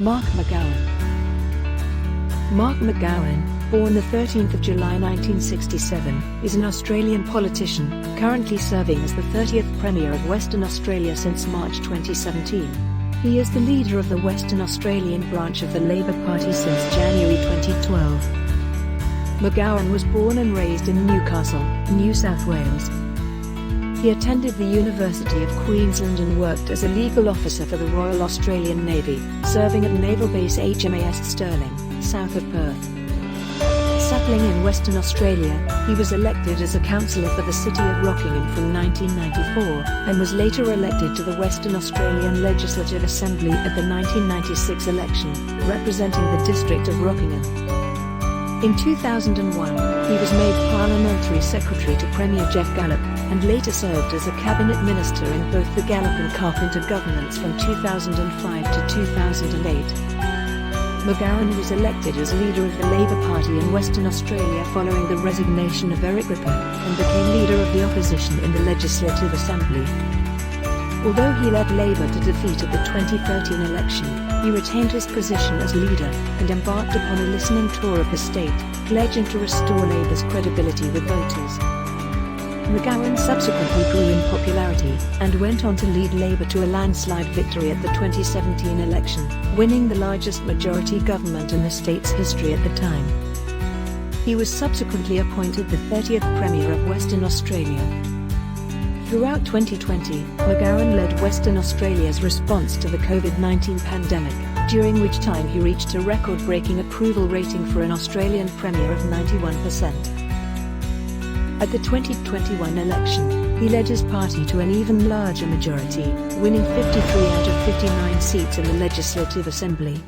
Mark McGowan. Mark McGowan, born the 13th of July 1967, is an Australian politician, currently serving as the 30th Premier of Western Australia since March 2017. He is the leader of the Western Australian branch of the Labor Party since January 2012. McGowan was born and raised in Newcastle, New South Wales. He attended the University of Queensland and worked as a legal officer for the Royal Australian Navy, serving at naval base HMAS Stirling, south of Perth. Settling in Western Australia, he was elected as a councillor for the City of Rockingham from 1994, and was later elected to the Western Australian Legislative Assembly at the 1996 election, representing the district of Rockingham. In 2001, he was made Parliamentary Secretary to Premier Geoff Gallop, and later served as a cabinet minister in both the Gallop and Carpenter governments from 2005 to 2008. McGowan was elected as leader of the Labor Party in Western Australia following the resignation of Eric Ripper, and became leader of the opposition in the Legislative Assembly. Although he led Labor to defeat at the 2013 election, he retained his position as leader, and embarked upon a listening tour of the state, pledging to restore Labor's credibility with voters. McGowan subsequently grew in popularity, and went on to lead Labor to a landslide victory at the 2017 election, winning the largest majority government in the state's history at the time. He was subsequently appointed the 30th Premier of Western Australia. Throughout 2020, McGowan led Western Australia's response to the COVID-19 pandemic, during which time he reached a record-breaking approval rating for an Australian Premier of 91%. At the 2021 election, he led his party to an even larger majority, winning 53 out of 59 seats in the Legislative Assembly.